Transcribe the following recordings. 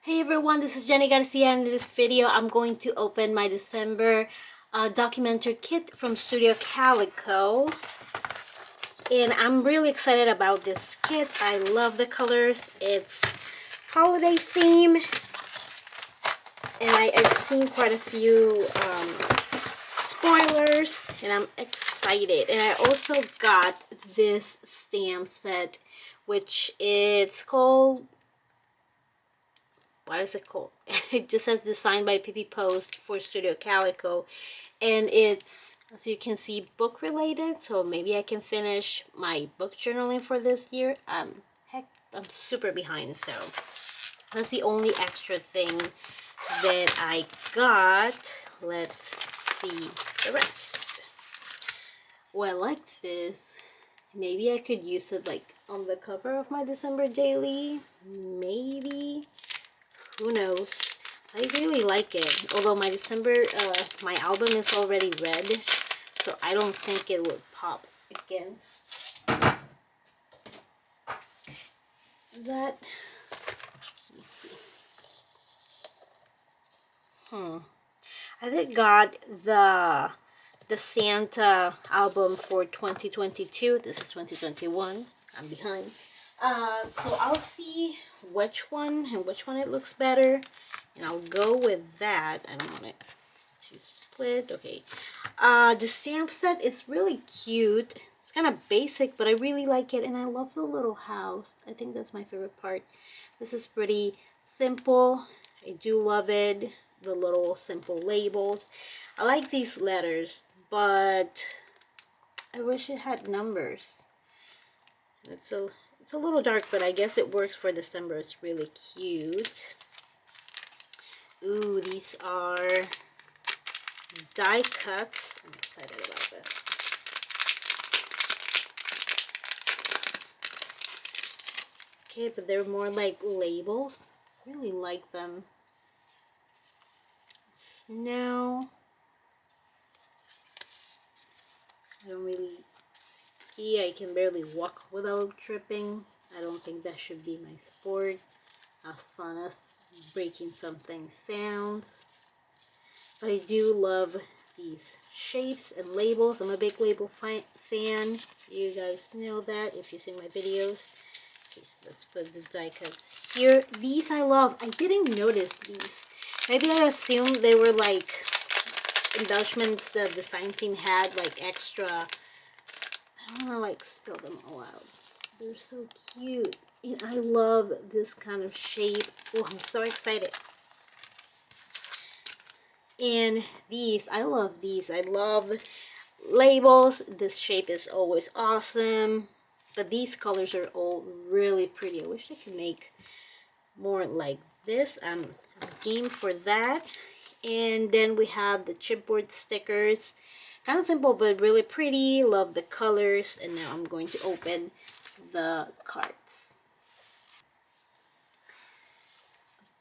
Hey everyone, this is Jenny Garcia, and in this video I'm going to open my December documentary kit from Studio Calico. And I'm really excited about this kit. I love the colors. It's holiday theme, and I've seen quite a few spoilers, and I'm excited. And I also got this stamp set, which it's called, what is it called? It just says designed by PP Post for Studio Calico, and it's, as you can see, book related, so maybe I can finish my book journaling for this year. Heck, I'm super behind, so that's the only extra thing that I got. Let's see the rest. Oh, I like this. Maybe I could use it like on the cover of my December daily. Maybe. Who knows? I really like it. Although my December, my album is already red, so I don't think it would pop against that. Let me see. I think got the Santa album for 2022. This is 2021. I'm behind. So I'll see which one and which one it looks better, and I'll go with that. I don't want it to split. Okay. The stamp set is really cute. It's kind of basic, but I really like it, and I love the little house. I think that's my favorite part. This is pretty simple. I do love it. The little simple labels. I like these letters, but I wish it had numbers. It's a little dark, but I guess it works for December. It's really cute. Ooh, these are die cuts. I'm excited about this. Okay, but they're more like labels. Really like them. Snow. I don't really ski. I can barely walk without tripping. I don't think that should be my sport. As fun as breaking something sounds. But I do love these shapes and labels. I'm a big label fan. You guys know that if you've seen my videos. Okay, so let's put the die cuts here. These I love. I didn't notice these. Maybe I assumed they were like embellishments the design team had, like extra. I don't want to like spill them all out. They're so cute. And I love this kind of shape. Oh, I'm so excited. And these, I love these. I love labels. This shape is always awesome. But these colors are all really pretty. I wish I could make more like this. I'm game for that. And then we have the chipboard stickers. Kind of simple, but really pretty. Love the colors. And now I'm going to open the cards.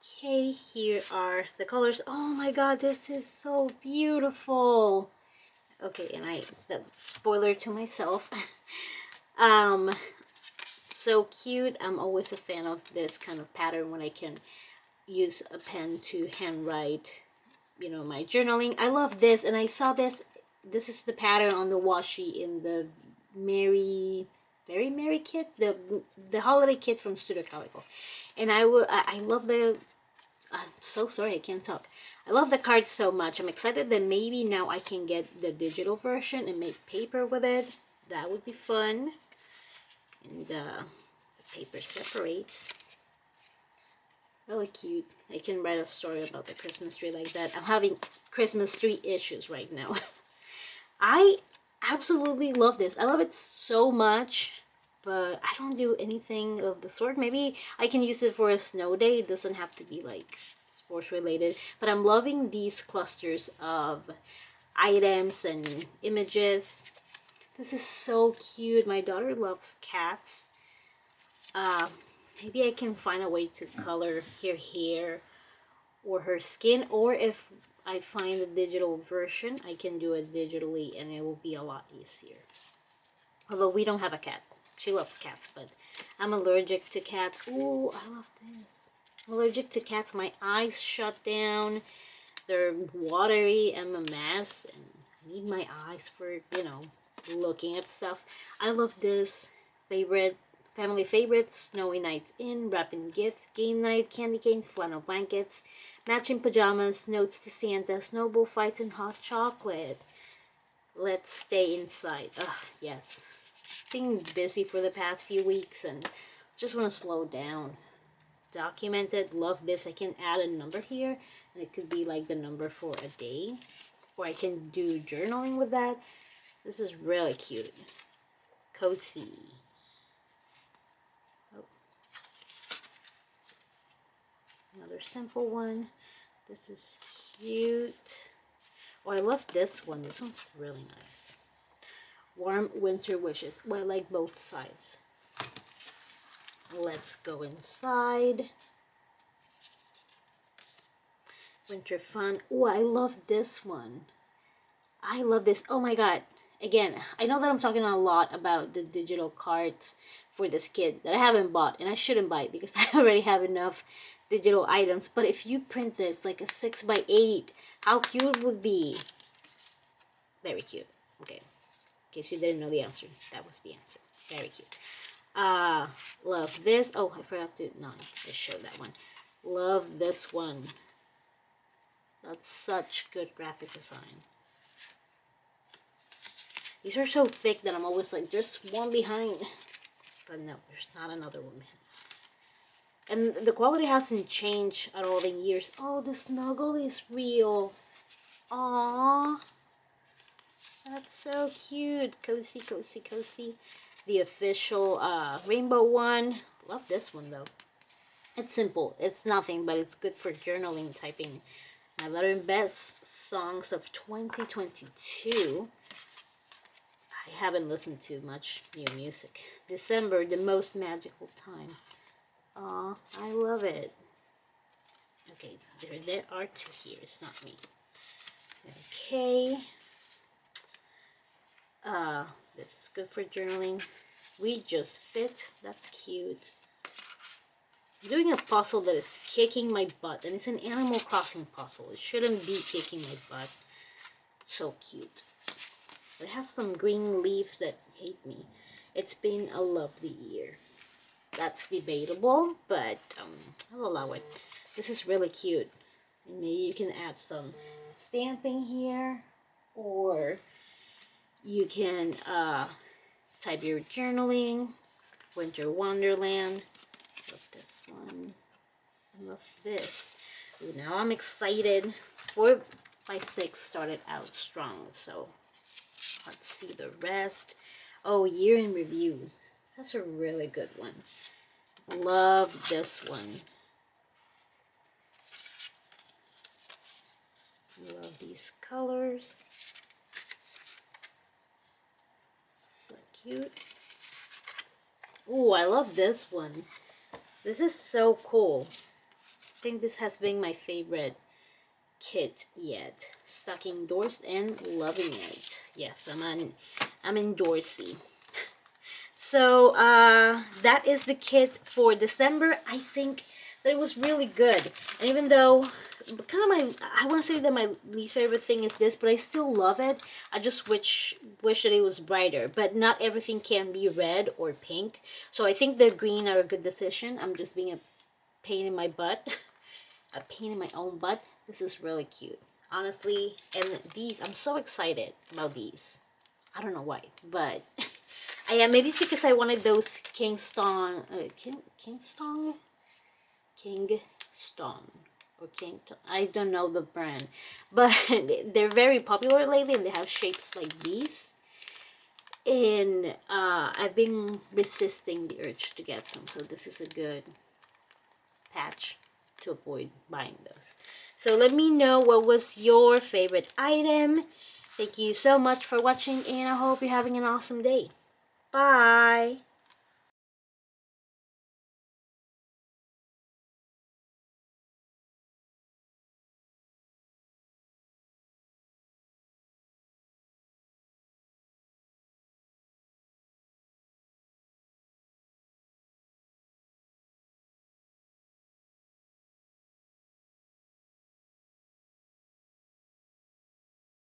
Okay, here are the colors. Oh my god, this is so beautiful. Okay, and that spoiler to myself. So cute. I'm always a fan of this kind of pattern when I can use a pen to handwrite, you know, my journaling. I love this, and I saw this. This is the pattern on the washi in the Very Merry kit, the holiday kit from Studio Calico. And I love the. I'm so sorry, I can't talk. I love the cards so much. I'm excited that maybe now I can get the digital version and make paper with it. That would be fun. And the paper separates. Really cute. I can write a story about the Christmas tree like that. I'm having Christmas tree issues right now. I absolutely love this. I love it so much, but I don't do anything of the sort. Maybe I can use it for a snow day. It doesn't have to be like sports related, but I'm loving these clusters of items and images. This is so cute. My daughter loves cats. Maybe I can find a way to color her hair or her skin, or if I find the digital version, I can do it digitally and it will be a lot easier. Although we don't have a cat. She loves cats, but I'm allergic to cats. Ooh, I love this. allergic to cats. My eyes shut down. They're watery. I'm a mess. And I need my eyes for, you know, looking at stuff. I love this. Family favorites: Snowy Nights In, Wrapping Gifts, Game Night, Candy Canes, Flannel Blankets, Matching Pajamas, Notes to Santa, Snowball Fights, and Hot Chocolate. Let's stay inside. Ugh, yes. Been busy for the past few weeks and just want to slow down. Documented, love this. I can add a number here, and it could be like the number for a day, or I can do journaling with that. This is really cute. Cozy. Oh. Another simple one. This is cute. Oh, I love this one. This one's really nice. Warm Winter Wishes. Well, I like both sides. Let's go inside. Winter Fun. Oh, I love this one. I love this. Oh my god. Again, I know that I'm talking a lot about the digital cards for this kid that I haven't bought, and I shouldn't buy it because I already have enough digital items. But if you print this like a 6x8, how cute would it be? Very cute. Okay. In case you didn't know the answer, that was the answer. Very cute. Love this. Oh, I forgot to show that one. Love this one. That's such good graphic design. These are so thick that I'm always like, there's one behind. But no, there's not another one behind. And the quality hasn't changed at all in years. Oh, the snuggle is real. Aww. That's so cute. Cozy, cozy, cozy. The official rainbow one. Love this one though. It's simple. It's nothing, but it's good for journaling, typing. My Letter and Best Songs of 2022. I haven't listened to much new music. December, the most magical time. Aw, I love it. Okay, there are two here. It's not me. Okay. This is good for journaling. We Just Fit. That's cute. I'm doing a puzzle that is kicking my butt, and it's an Animal Crossing puzzle. It shouldn't be kicking my butt. So cute. It has some green leaves that hate me. It's been a lovely year. That's debatable, but I'll allow it. This is really cute. And maybe you can add some stamping here, or you can type your journaling. Winter Wonderland. Love this one. I love this. Ooh, now I'm excited. 4x6 started out strong, so let's see the rest. Oh, Year in Review. That's a really good one. Love this one. Love these colors. So cute. Ooh, I love this one. This is so cool. I think this has been my favorite kit yet. Stuck endorsed and loving it. Yes, I'm endorsing. So that is the kit for December. I think that it was really good. And even though I want to say that my least favorite thing is this, but I still love it. I just wish that it was brighter. But not everything can be red or pink. So I think the green are a good decision. I'm just being a pain in my butt. A pain in my own butt. This is really cute. Honestly, and these, I'm so excited about these. I don't know why, but I am. Maybe it's because I wanted those Kingston, Kingston, or Kington. I don't know the brand, but they're very popular lately, and they have shapes like these. And I've been resisting the urge to get some, so this is a good patch to avoid buying those. So let me know what was your favorite item. Thank you so much for watching, and I hope you're having an awesome day. Bye!